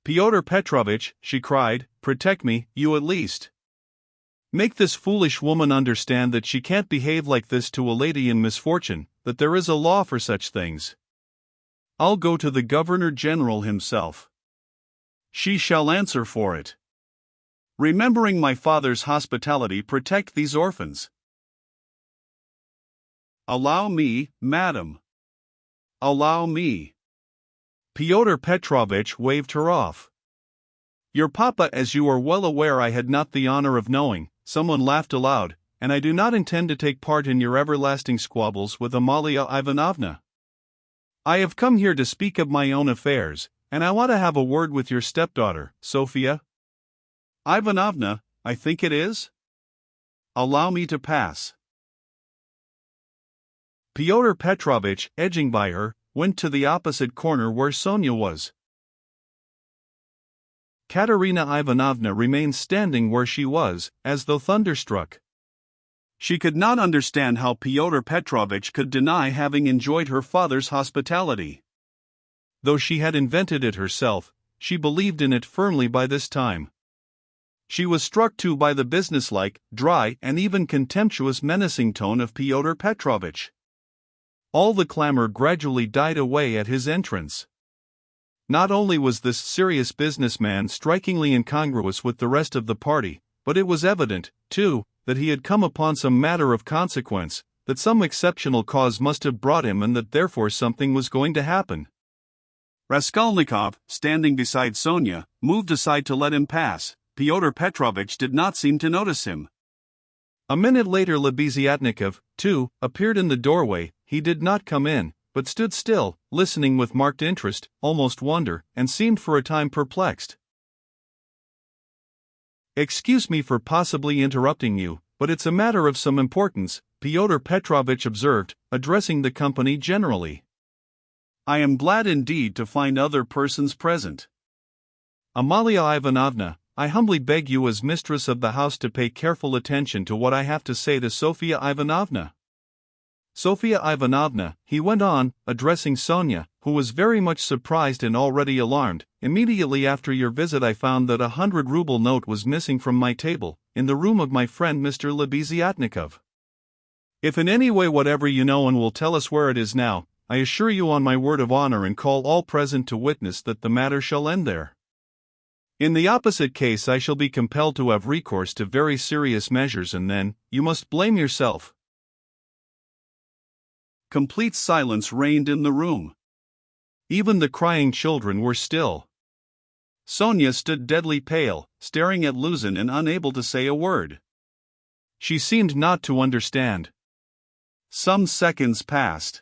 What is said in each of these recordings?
"Pyotr Petrovitch," she cried, "protect me, you at least. Make this foolish woman understand that she can't behave like this to a lady in misfortune, that there is a law for such things. I'll go to the Governor-General himself. She shall answer for it. Remembering my father's hospitality, protect these orphans." "Allow me, madam. Allow me." Pyotr Petrovitch waved her off. "Your papa, as you are well aware I had not the honor of knowing," someone laughed aloud, "and I do not intend to take part in your everlasting squabbles with Amalia Ivanovna. I have come here to speak of my own affairs, and I want to have a word with your stepdaughter, Sofia Ivanovna, I think it is? Allow me to pass." Pyotr Petrovitch, edging by her, went to the opposite corner where Sonia was. Katerina Ivanovna remained standing where she was, as though thunderstruck. She could not understand how Pyotr Petrovitch could deny having enjoyed her father's hospitality. Though she had invented it herself, she believed in it firmly by this time. She was struck too by the businesslike, dry, and even contemptuous menacing tone of Pyotr Petrovitch. All the clamor gradually died away at his entrance. Not only was this serious businessman strikingly incongruous with the rest of the party, but it was evident, too, that he had come upon some matter of consequence, that some exceptional cause must have brought him, and that therefore something was going to happen. Raskolnikov, standing beside Sonia, moved aside to let him pass. Pyotr Petrovitch did not seem to notice him. A minute later Lebeziatnikov, too, appeared in the doorway. He did not come in, but stood still, listening with marked interest, almost wonder, and seemed for a time perplexed. "Excuse me for possibly interrupting you, but it's a matter of some importance," Pyotr Petrovitch observed, addressing the company generally. "I am glad indeed to find other persons present. Amalia Ivanovna, I humbly beg you as mistress of the house to pay careful attention to what I have to say to Sofia Ivanovna. Sofia Ivanovna," he went on, addressing Sonia, who was very much surprised and already alarmed, "immediately after your visit I found that 100-ruble note was missing from my table, in the room of my friend Mr. Lebeziatnikov. If in any way whatever you know and will tell us where it is now, I assure you on my word of honor and call all present to witness that the matter shall end there. In the opposite case I shall be compelled to have recourse to very serious measures, and then, you must blame yourself." Complete silence reigned in the room. Even the crying children were still. Sonia stood deadly pale, staring at Luzin and unable to say a word. She seemed not to understand. Some seconds passed.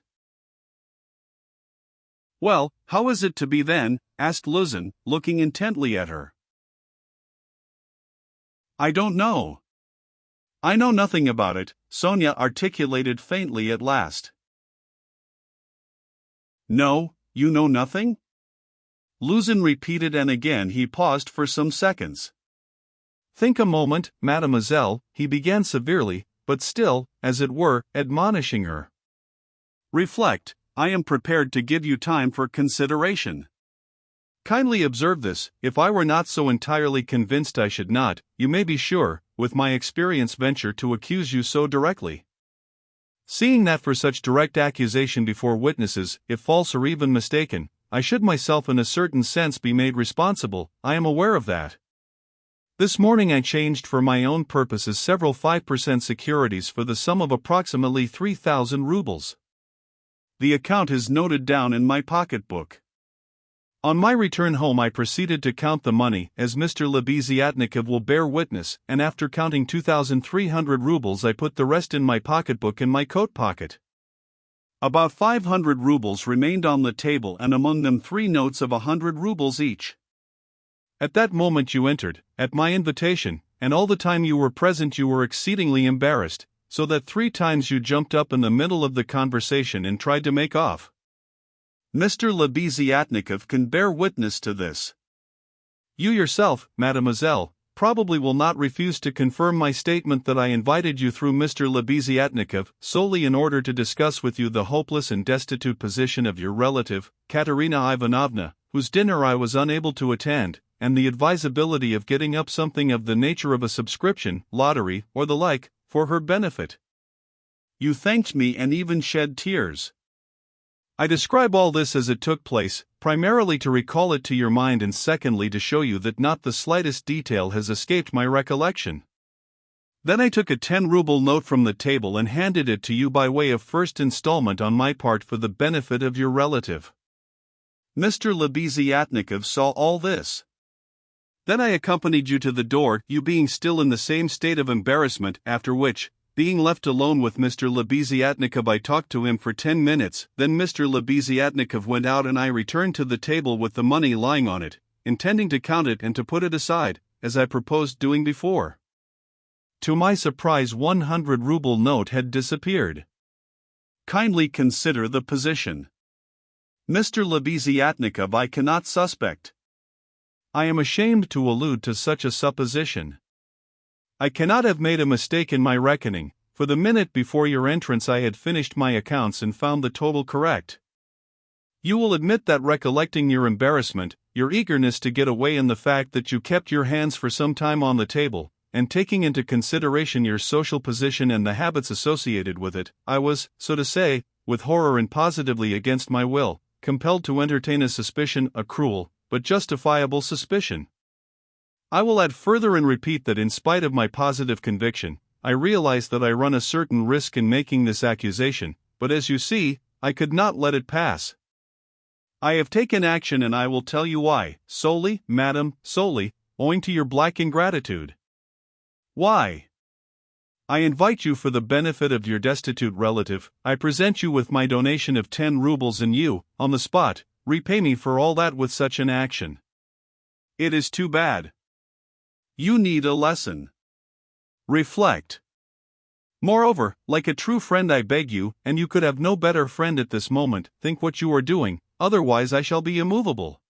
"Well, how is it to be then?" asked Luzin, looking intently at her. "I don't know. I know nothing about it," Sonia articulated faintly at last. "No, you know nothing?" Luzin repeated, and again he paused for some seconds. "Think a moment, mademoiselle," he began severely, but still, as it were, admonishing her. "Reflect. I am prepared to give you time for consideration. Kindly observe this. If I were not so entirely convinced I should not, you may be sure, with my experience, venture to accuse you so directly. Seeing that for such direct accusation before witnesses, if false or even mistaken, I should myself in a certain sense be made responsible, I am aware of that. This morning I changed for my own purposes several 5% securities for the sum of approximately 3,000 rubles. The account is noted down in my pocketbook. On my return home I proceeded to count the money, as Mr. Lebeziatnikov will bear witness, and after counting 2,300 rubles I put the rest in my pocketbook in my coat pocket. About 500 rubles remained on the table, and among them 3 notes of 100 rubles each. At that moment you entered, at my invitation, and all the time you were present you were exceedingly embarrassed, so that 3 times you jumped up in the middle of the conversation and tried to make off. Mr. Lebeziatnikov can bear witness to this. You yourself, mademoiselle, probably will not refuse to confirm my statement that I invited you through Mr. Lebeziatnikov solely in order to discuss with you the hopeless and destitute position of your relative, Katerina Ivanovna, whose dinner I was unable to attend, and the advisability of getting up something of the nature of a subscription, lottery, or the like, for her benefit. You thanked me and even shed tears. I describe all this as it took place, primarily to recall it to your mind and secondly to show you that not the slightest detail has escaped my recollection. Then I took a 10-ruble note from the table and handed it to you by way of first installment on my part for the benefit of your relative. Mr. Lebeziatnikov saw all this. Then I accompanied you to the door, you being still in the same state of embarrassment, after which, being left alone with Mr. Lebeziatnikov, I talked to him for 10 minutes, then Mr. Lebeziatnikov went out and I returned to the table with the money lying on it, intending to count it and to put it aside, as I proposed doing before. To my surprise, 100-ruble note had disappeared. Kindly consider the position. Mr. Lebeziatnikov I cannot suspect. I am ashamed to allude to such a supposition. I cannot have made a mistake in my reckoning, for the minute before your entrance I had finished my accounts and found the total correct. You will admit that recollecting your embarrassment, your eagerness to get away and the fact that you kept your hands for some time on the table, and taking into consideration your social position and the habits associated with it, I was, so to say, with horror and positively against my will, compelled to entertain a suspicion, a cruel, but justifiable suspicion. I will add further and repeat that in spite of my positive conviction, I realize that I run a certain risk in making this accusation, but as you see, I could not let it pass. I have taken action and I will tell you why, solely, madam, solely, owing to your black ingratitude. Why? I invite you for the benefit of your destitute relative, I present you with my donation of 10 rubles and you, on the spot, repay me for all that with such an action. It is too bad. You need a lesson. Reflect. Moreover, like a true friend I beg you, and you could have no better friend at this moment, think what you are doing, otherwise I shall be immovable.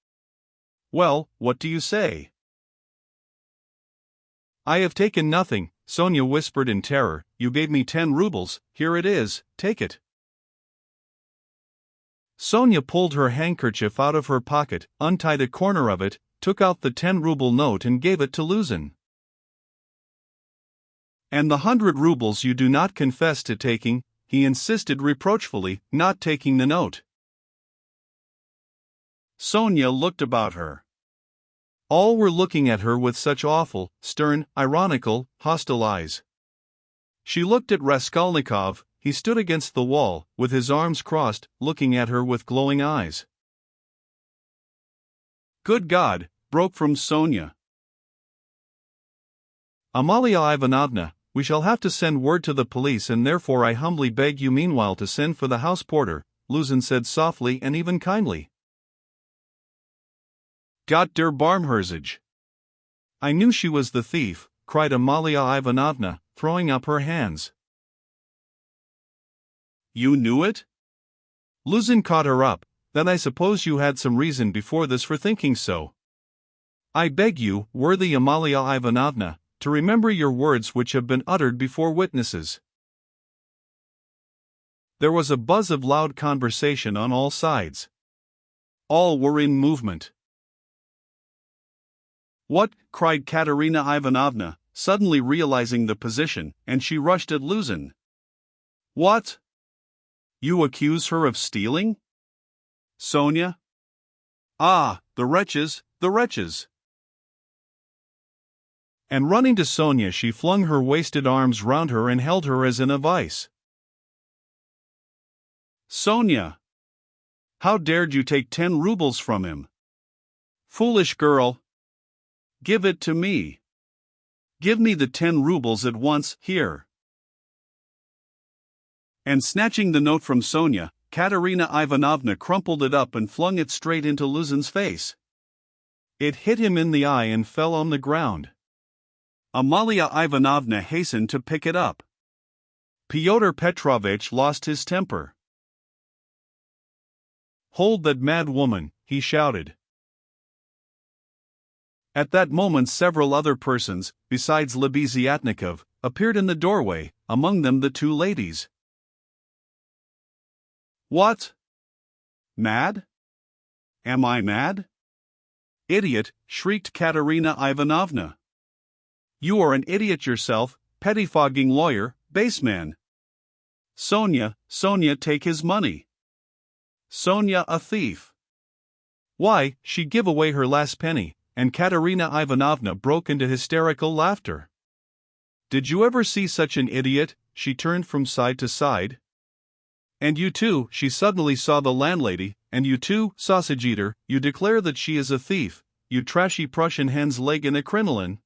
Well, what do you say? I have taken nothing, Sonia whispered in terror. You gave me 10 rubles, here it is, take it. Sonia pulled her handkerchief out of her pocket, untied a corner of it, took out the 10-ruble note and gave it to Luzin. And the 100 rubles you do not confess to taking, he insisted reproachfully, not taking the note. Sonia looked about her. All were looking at her with such awful, stern, ironical, hostile eyes. She looked at Raskolnikov. He stood against the wall, with his arms crossed, looking at her with glowing eyes. Good God, broke from Sonia. Amalia Ivanovna, we shall have to send word to the police and therefore I humbly beg you meanwhile to send for the house porter, Luzin said softly and even kindly. Gott der Barmherzige. I knew she was the thief, cried Amalia Ivanovna, throwing up her hands. You knew it? Luzin caught her up. Then I suppose you had some reason before this for thinking so. I beg you, worthy Amalia Ivanovna, to remember your words which have been uttered before witnesses. There was a buzz of loud conversation on all sides. All were in movement. What? Cried Katerina Ivanovna, suddenly realizing the position, and she rushed at Luzin. What? You accuse her of stealing? Sonia? Ah, the wretches, the wretches! And running to Sonia she flung her wasted arms round her and held her as in a vice. Sonia! How dared you take 10 rubles from him? Foolish girl! Give it to me. Give me the 10 rubles at once, here. And snatching the note from Sonia, Katerina Ivanovna crumpled it up and flung it straight into Luzin's face. It hit him in the eye and fell on the ground. Amalia Ivanovna hastened to pick it up. Fyodor Petrovitch lost his temper. Hold that mad woman, he shouted. At that moment several other persons, besides Lebeziatnikov, appeared in the doorway, among them the 2 ladies. What? Mad? Am I mad? Idiot! Shrieked Katerina Ivanovna. You are an idiot yourself, pettifogging lawyer, baseman. Sonia, take his money. Sonia a thief. Why, she give away her last penny, and Katerina Ivanovna broke into hysterical laughter. Did you ever see such an idiot? She turned from side to side. And you too, she suddenly saw the landlady, and you too, sausage eater, you declare that she is a thief, you trashy Prussian hen's leg in a crinoline.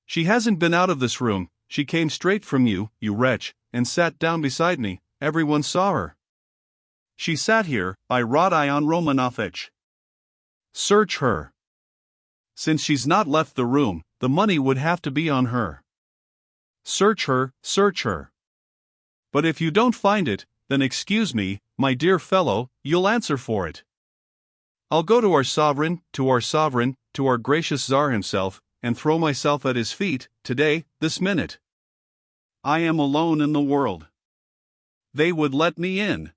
She hasn't been out of this room, she came straight from you, you wretch, and sat down beside me, everyone saw her. She sat here, by Rodion Romanovitch. Search her. Since she's not left the room, the money would have to be on her. Search her, search her. But if you don't find it, then excuse me, my dear fellow, you'll answer for it. I'll go to our sovereign, to our gracious Tsar himself, and throw myself at his feet, today, this minute. I am alone in the world. They would let me in.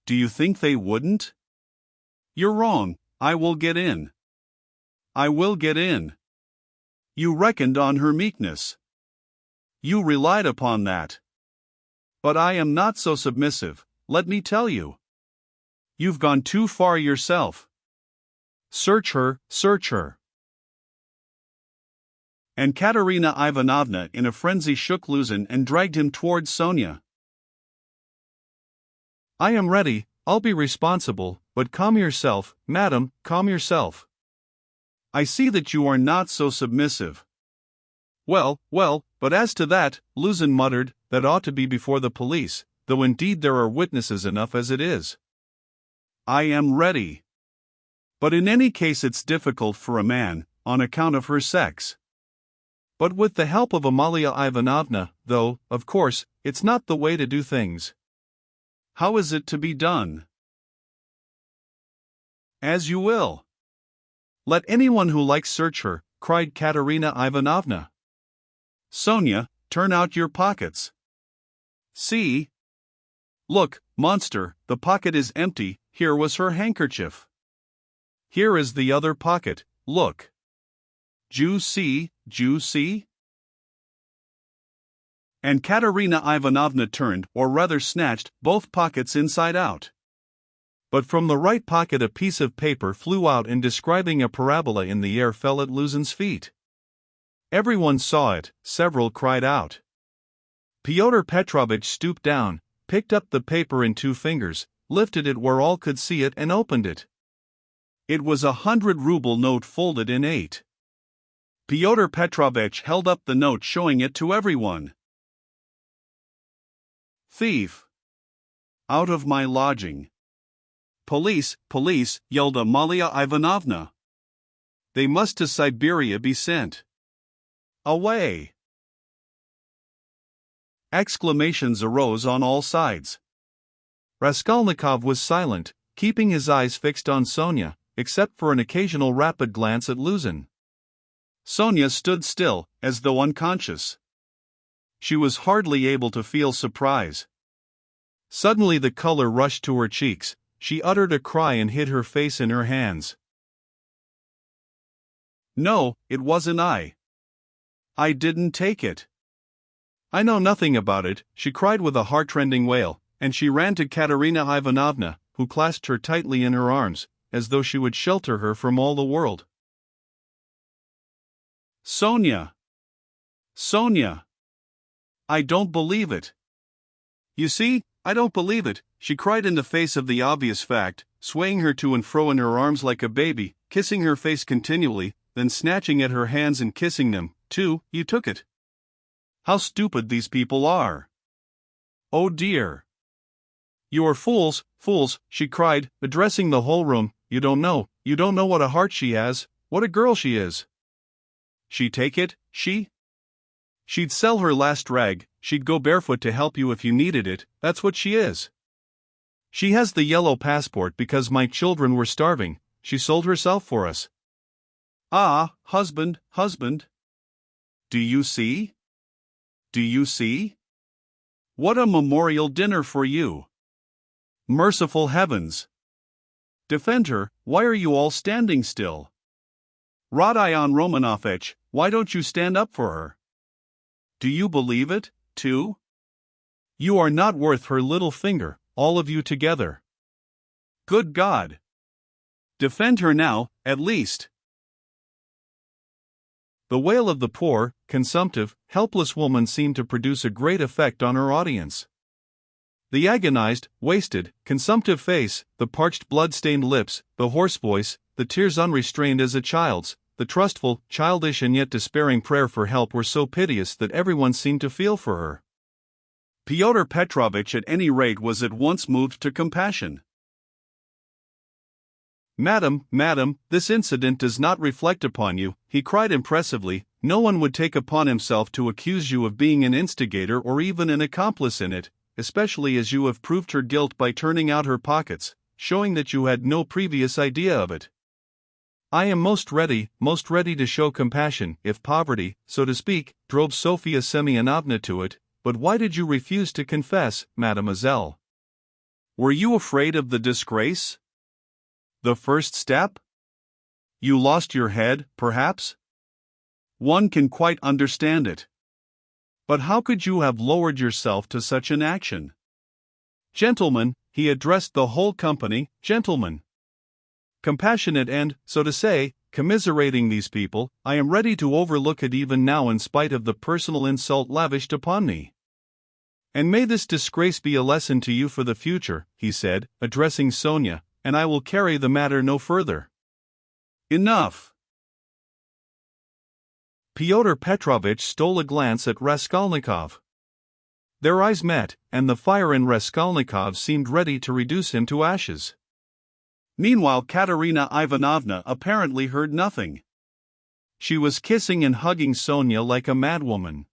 Do you think they wouldn't? You're wrong, I will get in. I will get in. You reckoned on her meekness. You relied upon that. But I am not so submissive, let me tell you. You've gone too far yourself. Search her, search her. And Katerina Ivanovna in a frenzy shook Luzin and dragged him towards Sonia. I am ready, I'll be responsible, but calm yourself, madam, calm yourself. I see that you are not so submissive. Well, but as to that, Luzin muttered, that ought to be before the police, though indeed there are witnesses enough as it is. I am ready. But in any case it's difficult for a man, on account of her sex. But with the help of Amalia Ivanovna, though, of course, it's not the way to do things. How is it to be done? As you will. Let anyone who likes search her, cried Katerina Ivanovna. Sonia, turn out your pockets. See? Look, monster, the pocket is empty, here was her handkerchief. Here is the other pocket, look. Jew see? And Katerina Ivanovna turned, or rather snatched, both pockets inside out. But from the right pocket a piece of paper flew out and describing a parabola in the air fell at Luzin's feet. Everyone saw it, several cried out. Pyotr Petrovitch stooped down, picked up the paper in 2 fingers, lifted it where all could see it and opened it. It was a 100-ruble note folded in 8. Pyotr Petrovitch held up the note showing it to everyone. Thief! Out of my lodging! Police, police, yelled Amalia Ivanovna. They must to Siberia be sent. Away! Exclamations arose on all sides. Raskolnikov was silent, keeping his eyes fixed on Sonia, except for an occasional rapid glance at Luzin. Sonia stood still, as though unconscious. She was hardly able to feel surprise. Suddenly the color rushed to her cheeks, she uttered a cry and hid her face in her hands. No, it wasn't I. I didn't take it. I know nothing about it, she cried with a heartrending wail, and she ran to Katerina Ivanovna, who clasped her tightly in her arms, as though she would shelter her from all the world. Sonia! Sonia! I don't believe it. You see, I don't believe it, she cried in the face of the obvious fact, swaying her to and fro in her arms like a baby, kissing her face continually, then snatching at her hands and kissing them, too. You took it. How stupid these people are. Oh dear. You are fools, fools, she cried, addressing the whole room. You don't know what a heart she has, what a girl she is. She'd take it, She'd sell her last rag, she'd go barefoot to help you if you needed it, that's what she is. She has the yellow passport because my children were starving, she sold herself for us. Ah, husband. Do you see? Do you see? What a memorial dinner for you. Merciful heavens! Defend her, why are you all standing still? Rodion Romanovich, why don't you stand up for her? Do you believe it, too? You are not worth her little finger, all of you together. Good God! Defend her now, at least. The wail of the poor, consumptive, helpless woman seemed to produce a great effect on her audience. The agonized, wasted, consumptive face, the parched blood-stained lips, the hoarse voice, the tears unrestrained as a child's, the trustful, childish and yet despairing prayer for help were so piteous that everyone seemed to feel for her. Pyotr Petrovitch at any rate was at once moved to compassion. "Madam, this incident does not reflect upon you," he cried impressively. "No one would take upon himself to accuse you of being an instigator or even an accomplice in it, especially as you have proved her guilt by turning out her pockets, showing that you had no previous idea of it. I am most ready to show compassion, if poverty, so to speak, drove Sofya Semyonovna to it, but why did you refuse to confess, mademoiselle? Were you afraid of the disgrace? The first step? You lost your head, perhaps? One can quite understand it. But how could you have lowered yourself to such an action? Gentlemen," he addressed the whole company, "gentlemen. Compassionate and, so to say, commiserating these people, I am ready to overlook it even now in spite of the personal insult lavished upon me. And may this disgrace be a lesson to you for the future," he said, addressing Sonia, "and I will carry the matter no further." "Enough!" Pyotr Petrovitch stole a glance at Raskolnikov. Their eyes met, and the fire in Raskolnikov seemed ready to reduce him to ashes. Meanwhile Katerina Ivanovna apparently heard nothing. She was kissing and hugging Sonia like a madwoman.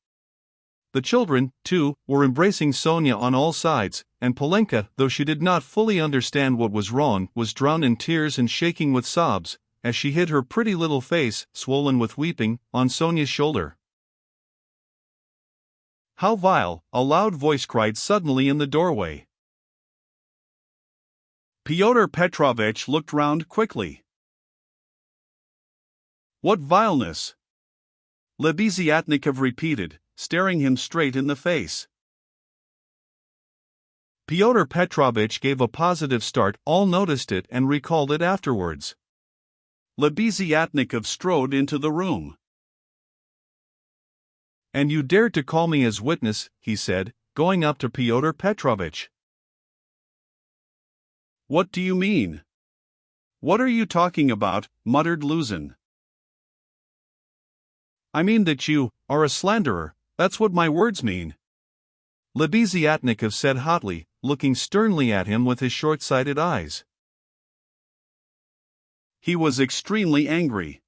The children, too, were embracing Sonia on all sides, and Polenka, though she did not fully understand what was wrong, was drowned in tears and shaking with sobs, as she hid her pretty little face, swollen with weeping, on Sonia's shoulder. "How vile!" a loud voice cried suddenly in the doorway. Pyotr Petrovitch looked round quickly. "What vileness?" Lebeziatnikov repeated, staring him straight in the face. Pyotr Petrovitch gave a positive start, all noticed it and recalled it afterwards. Lebeziatnikov strode into the room. "And you dared to call me as witness," he said, going up to Pyotr Petrovitch. "What do you mean? What are you talking about?" muttered Luzin. "I mean that you are a slanderer, that's what my words mean," Lebeziatnikov said hotly, looking sternly at him with his short-sighted eyes. He was extremely angry.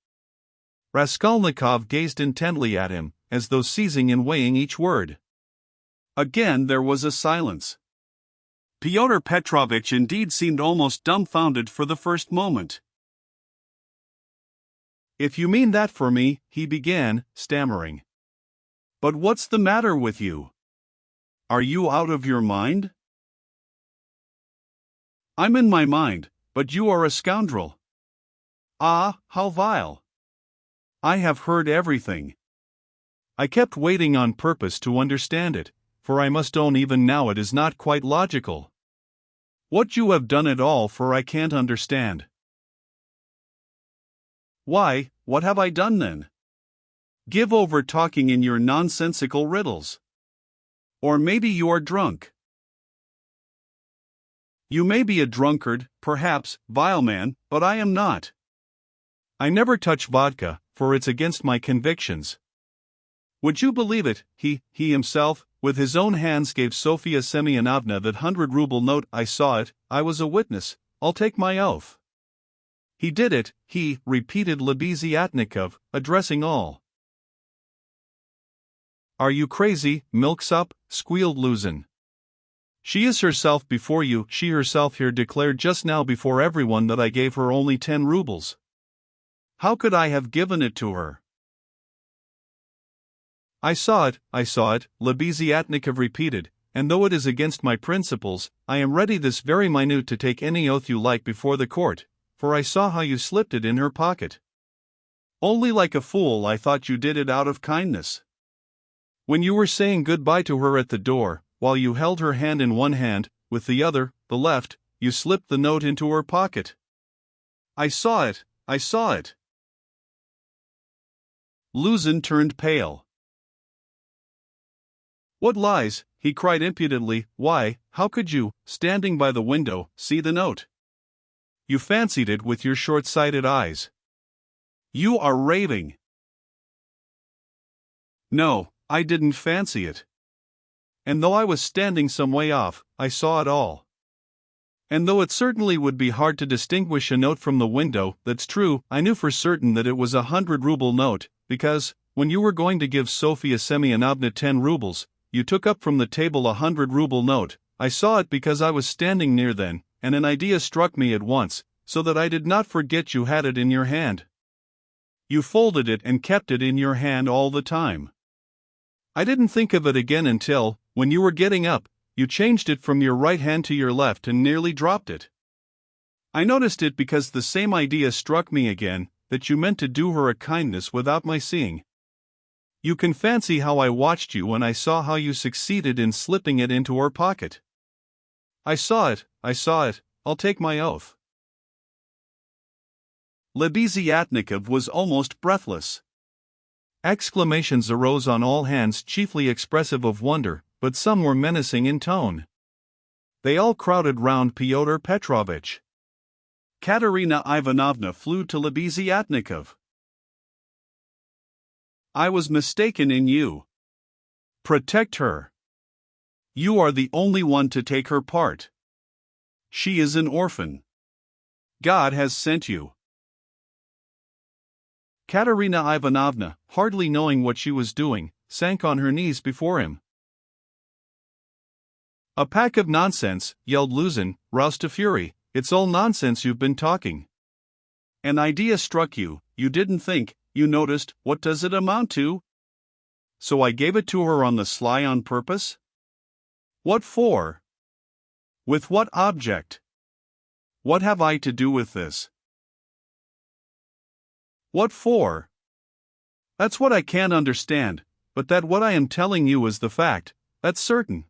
Raskolnikov gazed intently at him, as though seizing and weighing each word. Again there was a silence. Pyotr Petrovitch indeed seemed almost dumbfounded for the first moment. "If you mean that for me," he began, stammering. "But what's the matter with you? Are you out of your mind?" "I'm in my mind, but you are a scoundrel." "Ah, how vile! I have heard everything. I kept waiting on purpose to understand it, for I must own even now it is not quite logical. What you have done at all for I can't understand." "Why, what have I done then? Give over talking in your nonsensical riddles. Or maybe you are drunk." "You may be a drunkard, perhaps, vile man, but I am not. I never touch vodka, for it's against my convictions. Would you believe it, he himself, with his own hands gave Sofya Semyonovna that 100-ruble note. I saw it, I was a witness, I'll take my oath." "He did it, he," repeated Lebeziatnikov, addressing all. "Are you crazy, milksop?" squealed Luzin. "She is herself before you, she herself here declared just now before everyone that I gave her only 10 rubles. How could I have given it to her?" I saw it, Lebeziatnikov repeated, "and though it is against my principles, I am ready this very minute to take any oath you like before the court, for I saw how you slipped it in her pocket." Only like a fool I thought you did it out of kindness. When you were saying goodbye to her at the door, while you held her hand in one hand, with the other, the left, you slipped the note into her pocket. I saw it, I saw it. Luzin turned pale. What lies, he cried impudently. Why, how could you, standing by the window, see the note? You fancied it with your short-sighted eyes. You are raving. No, I didn't fancy it. And though I was standing some way off, I saw it all. And though it certainly would be hard to distinguish a note from the window, that's true, I knew for certain that it was 100-ruble note, because, when you were going to give Sofia Semyonovna 10 rubles, you took up from the table a 100-ruble note. I saw it because I was standing near then, and an idea struck me at once, so that I did not forget you had it in your hand. You folded it and kept it in your hand all the time. I didn't think of it again until, when you were getting up, you changed it from your right hand to your left and nearly dropped it. I noticed it because the same idea struck me again, that you meant to do her a kindness without my seeing. You can fancy how I watched you when I saw how you succeeded in slipping it into her pocket. I saw it, I'll take my oath. Lebeziatnikov was almost breathless. Exclamations arose on all hands, chiefly expressive of wonder, but some were menacing in tone. They all crowded round Fyodor Petrovitch. Katerina Ivanovna flew to Lebeziatnikov. I was mistaken in you. Protect her. You are the only one to take her part. She is an orphan. God has sent you. Katerina Ivanovna, hardly knowing what she was doing, sank on her knees before him. A pack of nonsense, yelled Luzin, roused to fury. It's all nonsense you've been talking. An idea struck you, you didn't think, you noticed, what does it amount to? So I gave it to her on the sly on purpose? What for? With what object? What have I to do with this? What for? That's what I can't understand, but that what I am telling you is the fact, that's certain.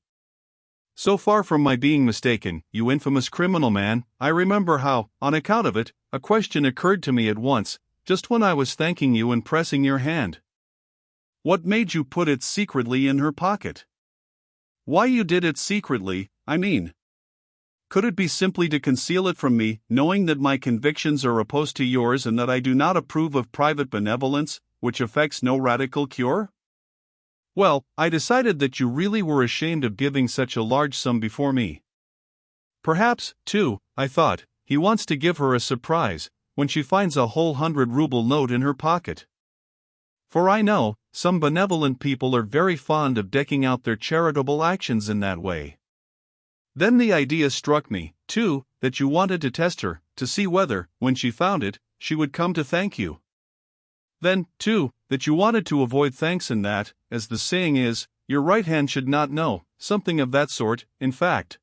So far from my being mistaken, you infamous criminal man, I remember how, on account of it, a question occurred to me at once, just when I was thanking you and pressing your hand. What made you put it secretly in her pocket? Why you did it secretly, I mean. Could it be simply to conceal it from me, knowing that my convictions are opposed to yours and that I do not approve of private benevolence, which effects no radical cure? Well, I decided that you really were ashamed of giving such a large sum before me. Perhaps, too, I thought, he wants to give her a surprise, when she finds a whole 100-ruble note in her pocket. For I know, some benevolent people are very fond of decking out their charitable actions in that way. Then the idea struck me, too, that you wanted to test her, to see whether, when she found it, she would come to thank you. Then, too, that you wanted to avoid thanks and that, as the saying is, your right hand should not know, something of that sort, in fact.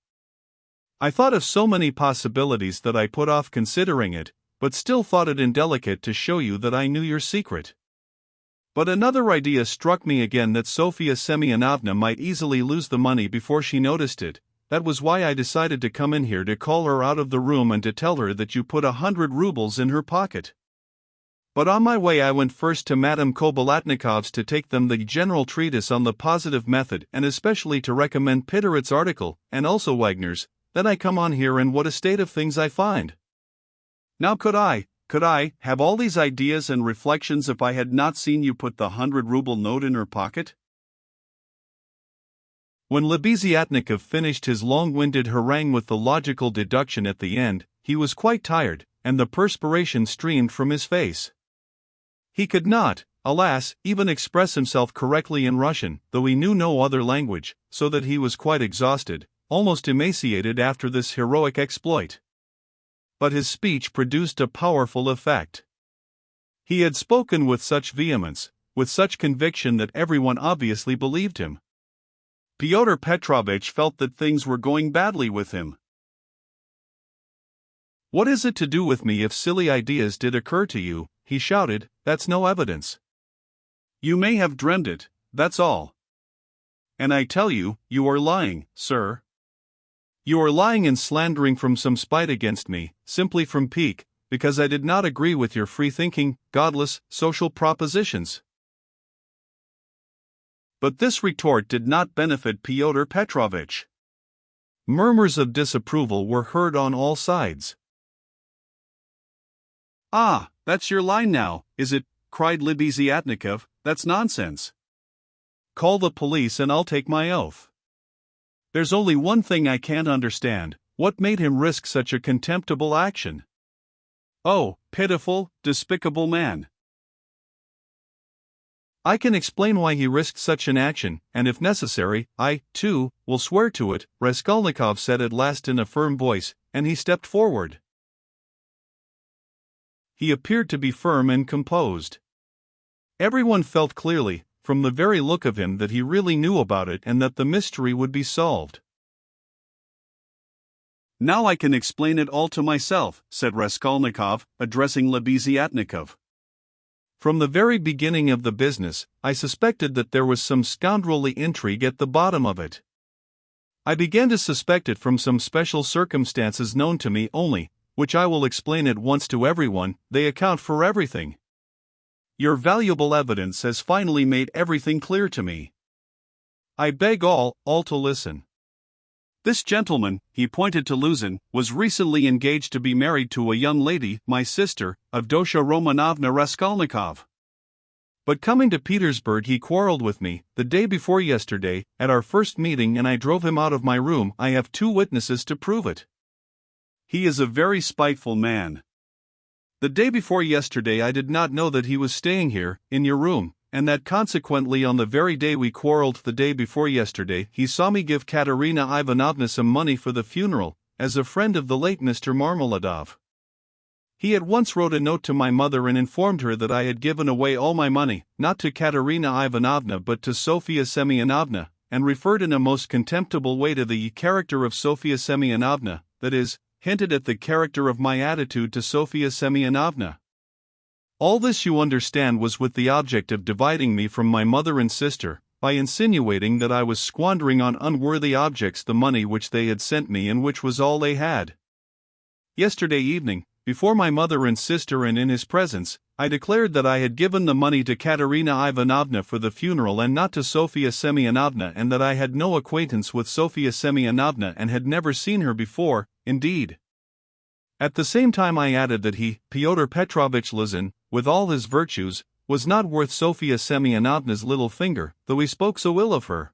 I thought of so many possibilities that I put off considering it, but still thought it indelicate to show you that I knew your secret. But another idea struck me again, that Sofia Semyonovna might easily lose the money before she noticed it. That was why I decided to come in here to call her out of the room and to tell her that you put 100 rubles in her pocket. But on my way I went first to Madame Kobilatnikov's to take them the general treatise on the positive method and especially to recommend Pitterit's article, and also Wagner's. Then I come on here and what a state of things I find. Now could I have all these ideas and reflections if I had not seen you put the 100-ruble note in her pocket? When Lebeziatnikov finished his long-winded harangue with the logical deduction at the end, he was quite tired, and the perspiration streamed from his face. He could not, alas, even express himself correctly in Russian, though he knew no other language, so that he was quite exhausted, almost emaciated after this heroic exploit. But his speech produced a powerful effect. He had spoken with such vehemence, with such conviction that everyone obviously believed him. Fyodor Petrovitch felt that things were going badly with him. What is it to do with me if silly ideas did occur to you? he shouted, "that's no evidence. You may have dreamt it, that's all. And I tell you, you are lying, sir. You are lying and slandering from some spite against me, simply from pique, because I did not agree with your free-thinking, godless, social propositions." But this retort did not benefit Fyodor Petrovitch. Murmurs of disapproval were heard on all sides. "Ah, that's your line now, is it?" cried Lebeziatnikov. "That's nonsense. Call the police and I'll take my oath. There's only one thing I can't understand: what made him risk such a contemptible action? Oh, pitiful, despicable man. I can explain why he risked such an action, and if necessary, I, too, will swear to it," Raskolnikov said at last in a firm voice, and he stepped forward. He appeared to be firm and composed. Everyone felt clearly, from the very look of him, that he really knew about it and that the mystery would be solved. "Now I can explain it all to myself," said Raskolnikov, addressing Lebeziatnikov. "From the very beginning of the business, I suspected that there was some scoundrelly intrigue at the bottom of it. I began to suspect it from some special circumstances known to me only, which I will explain at once to everyone. They account for everything. Your valuable evidence has finally made everything clear to me. I beg all to listen. This gentleman," he pointed to Luzin, "was recently engaged to be married to a young lady, my sister, Avdotya Romanovna Raskolnikov. But coming to Petersburg he quarreled with me, the day before yesterday, at our first meeting, and I drove him out of my room. I have 2 witnesses to prove it. He is a very spiteful man. The day before yesterday I did not know that he was staying here, in your room, and that consequently on the very day we quarreled, the day before yesterday, he saw me give Katerina Ivanovna some money for the funeral, as a friend of the late Mr. Marmeladov. He at once wrote a note to my mother and informed her that I had given away all my money, not to Katerina Ivanovna but to Sofia Semyonovna, and referred in a most contemptible way to the character of Sofia Semyonovna, that is, hinted at the character of my attitude to Sofia Semyonovna. All this, you understand, was with the object of dividing me from my mother and sister, by insinuating that I was squandering on unworthy objects the money which they had sent me and which was all they had. Yesterday evening, before my mother and sister and in his presence, I declared that I had given the money to Katerina Ivanovna for the funeral and not to Sofia Semyonovna, and that I had no acquaintance with Sofia Semyonovna and had never seen her before, indeed. At the same time I added that he, Fyodor Petrovitch Luzin, with all his virtues, was not worth Sofia Semyonovna's little finger, though he spoke so ill of her.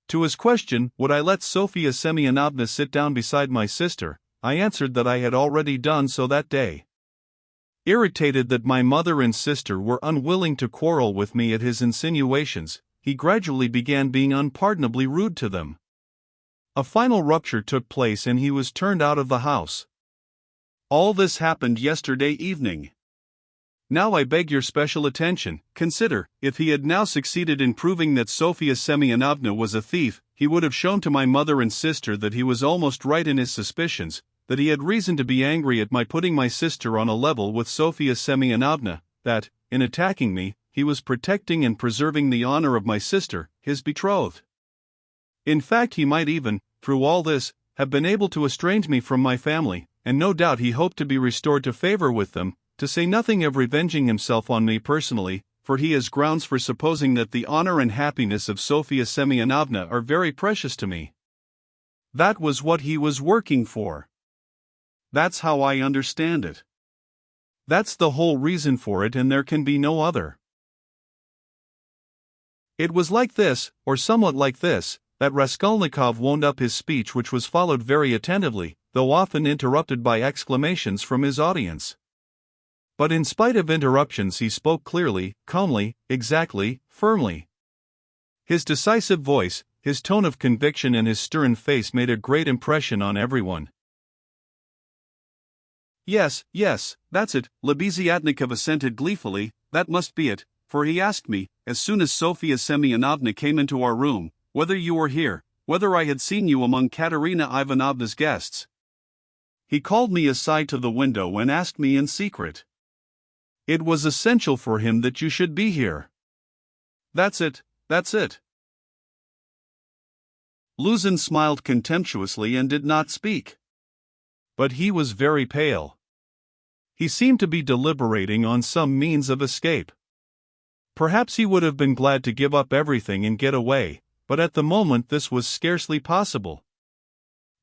To his question, would I let Sofia Semyonovna sit down beside my sister, I answered that I had already done so that day. Irritated that my mother and sister were unwilling to quarrel with me at his insinuations, he gradually began being unpardonably rude to them. A final rupture took place and he was turned out of the house. All this happened yesterday evening. Now I beg your special attention. Consider, if he had now succeeded in proving that Sofia Semyonovna was a thief, he would have shown to my mother and sister that he was almost right in his suspicions, that he had reason to be angry at my putting my sister on a level with Sofia Semyonovna, that, in attacking me, he was protecting and preserving the honor of my sister, his betrothed. In fact, he might even, through all this, have been able to estrange me from my family, and no doubt he hoped to be restored to favor with them, to say nothing of revenging himself on me personally, for he has grounds for supposing that the honor and happiness of Sofia Semyonovna are very precious to me. That was what he was working for. That's how I understand it. That's the whole reason for it, and there can be no other. It was like this, or somewhat like this, that Raskolnikov wound up his speech, which was followed very attentively, though often interrupted by exclamations from his audience. But in spite of interruptions he spoke clearly, calmly, exactly, firmly. His decisive voice, his tone of conviction and his stern face made a great impression on everyone. Yes, that's it, Lebeziatnikov assented gleefully, that must be it, for he asked me, as soon as Sofia Semyonovna came into our room, whether you were here, whether I had seen you among Katerina Ivanovna's guests. He called me aside to the window and asked me in secret. It was essential for him that you should be here. That's it, that's it. Luzin smiled contemptuously and did not speak. But he was very pale. He seemed to be deliberating on some means of escape. Perhaps he would have been glad to give up everything and get away, but at the moment this was scarcely possible.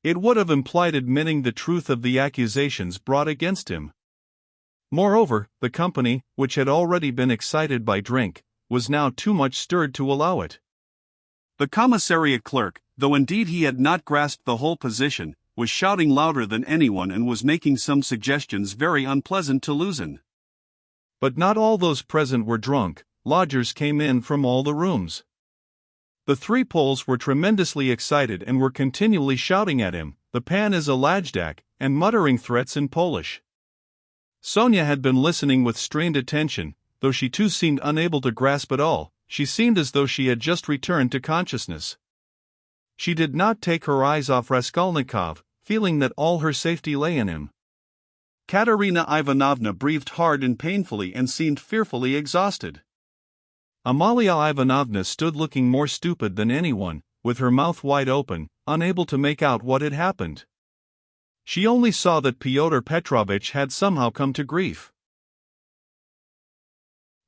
It would have implied admitting the truth of the accusations brought against him. Moreover, the company, which had already been excited by drink, was now too much stirred to allow it. The commissariat clerk, though indeed he had not grasped the whole position, was shouting louder than anyone and was making some suggestions very unpleasant to Luzin. But not all those present were drunk. Lodgers came in from all the rooms. The three Poles were tremendously excited and were continually shouting at him, "The pan is a lajdak," and muttering threats in Polish. Sonia had been listening with strained attention, though she too seemed unable to grasp it all. She seemed as though she had just returned to consciousness. She did not take her eyes off Raskolnikov, feeling that all her safety lay in him. Katerina Ivanovna breathed hard and painfully and seemed fearfully exhausted. Amalia Ivanovna stood looking more stupid than anyone, with her mouth wide open, unable to make out what had happened. She only saw that Fyodor Petrovitch had somehow come to grief.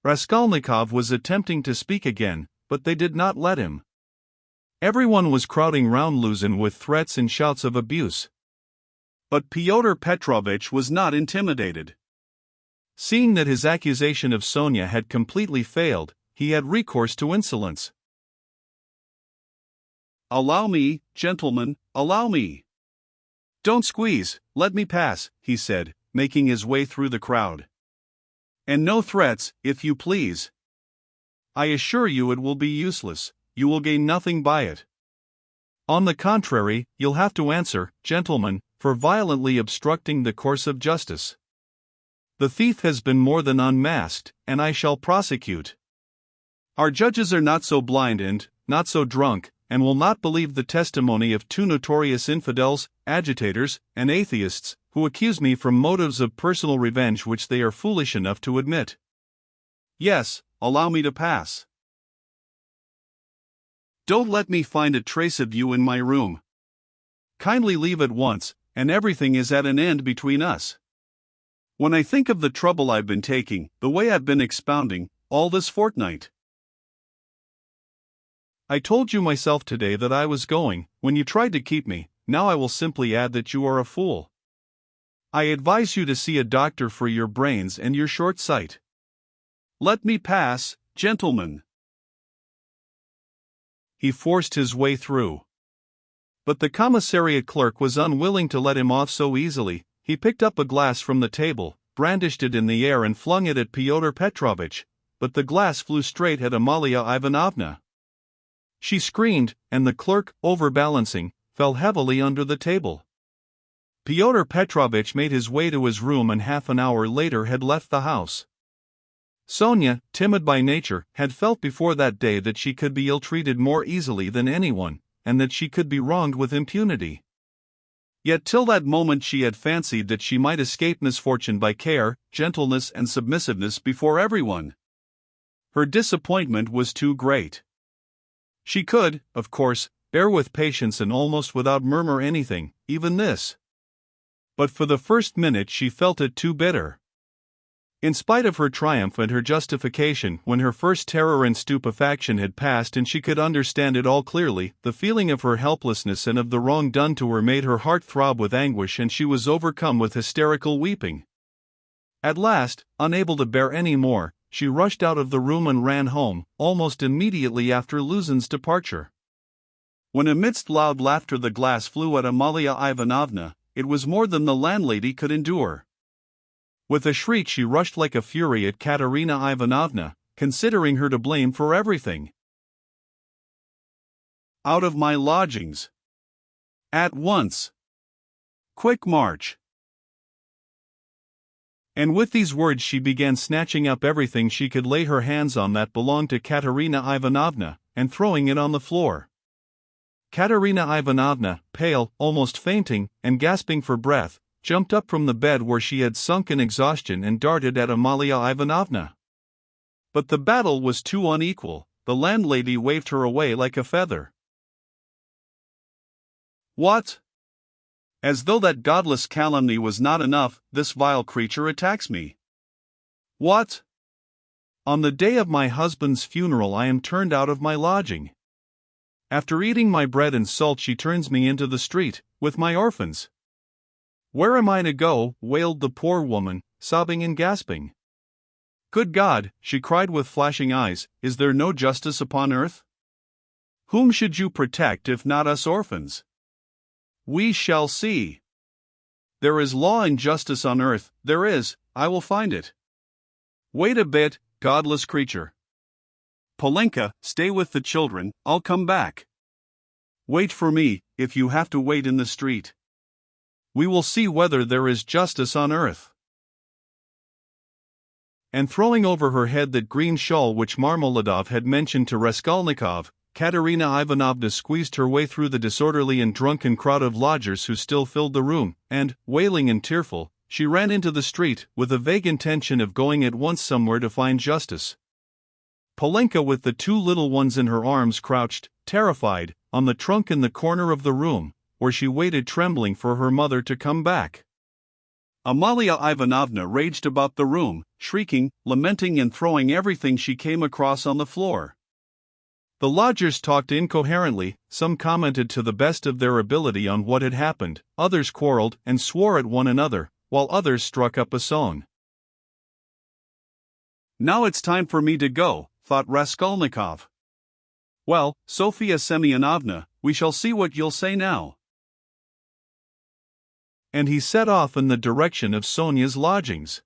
Raskolnikov was attempting to speak again, but they did not let him. Everyone was crowding round Luzin with threats and shouts of abuse. But Fyodor Petrovitch was not intimidated. Seeing that his accusation of Sonia had completely failed, he had recourse to insolence. "Allow me, gentlemen, allow me. Don't squeeze, let me pass," he said, making his way through the crowd. "And no threats, if you please. I assure you it will be useless, you will gain nothing by it. On the contrary, you'll have to answer, gentlemen, for violently obstructing the course of justice. The thief has been more than unmasked, and I shall prosecute. Our judges are not so blind and not so drunk, and will not believe the testimony of two notorious infidels, agitators, and atheists, who accuse me from motives of personal revenge which they are foolish enough to admit. Yes, allow me to pass. Don't let me find a trace of you in my room. Kindly leave at once, and everything is at an end between us. When I think of the trouble I've been taking, the way I've been expounding, all this fortnight. I told you myself today that I was going, when you tried to keep me. Now I will simply add that you are a fool. I advise you to see a doctor for your brains and your short sight. Let me pass, gentlemen." He forced his way through. But the commissariat clerk was unwilling to let him off so easily. He picked up a glass from the table, brandished it in the air and flung it at Fyodor Petrovitch, but the glass flew straight at Amalia Ivanovna. She screamed, and the clerk, overbalancing, fell heavily under the table. Fyodor Petrovitch made his way to his room and half an hour later had left the house. Sonia, timid by nature, had felt before that day that she could be ill-treated more easily than anyone, and that she could be wronged with impunity. Yet till that moment she had fancied that she might escape misfortune by care, gentleness and submissiveness before everyone. Her disappointment was too great. She could, of course, bear with patience and almost without murmur anything, even this. But for the first minute she felt it too bitter. In spite of her triumph and her justification, when her first terror and stupefaction had passed and she could understand it all clearly, the feeling of her helplessness and of the wrong done to her made her heart throb with anguish and she was overcome with hysterical weeping. At last, unable to bear any more, she rushed out of the room and ran home, almost immediately after Luzin's departure. When amidst loud laughter the glass flew at Amalia Ivanovna, it was more than the landlady could endure. With a shriek she rushed like a fury at Katerina Ivanovna, considering her to blame for everything. "Out of my lodgings! At once! Quick march!" And with these words she began snatching up everything she could lay her hands on that belonged to Katerina Ivanovna, and throwing it on the floor. Katerina Ivanovna, pale, almost fainting, and gasping for breath, jumped up from the bed where she had sunk in exhaustion and darted at Amalia Ivanovna. But the battle was too unequal. The landlady waved her away like a feather. What? As though that godless calumny was not enough, this vile creature attacks me. What? On the day of my husband's funeral I am turned out of my lodging. After eating my bread and salt she turns me into the street, with my orphans. Where am I to go? Wailed the poor woman, sobbing and gasping. Good God, she cried with flashing eyes, is there no justice upon earth? Whom should you protect if not us orphans? We shall see. There is law and justice on earth, there is, I will find it. Wait a bit, godless creature. Polenka, stay with the children, I'll come back. Wait for me, if you have to wait in the street. We will see whether there is justice on earth. And throwing over her head that green shawl which Marmeladov had mentioned to Raskolnikov, Katerina Ivanovna squeezed her way through the disorderly and drunken crowd of lodgers who still filled the room, and, wailing and tearful, she ran into the street, with a vague intention of going at once somewhere to find justice. Polenka with the two little ones in her arms crouched, terrified, on the trunk in the corner of the room, where she waited trembling for her mother to come back. Amalia Ivanovna raged about the room, shrieking, lamenting and throwing everything she came across on the floor. The lodgers talked incoherently, some commented to the best of their ability on what had happened, others quarreled and swore at one another, while others struck up a song. Now it's time for me to go, thought Raskolnikov. Well, Sofia Semyonovna, we shall see what you'll say now. And he set off in the direction of Sonia's lodgings.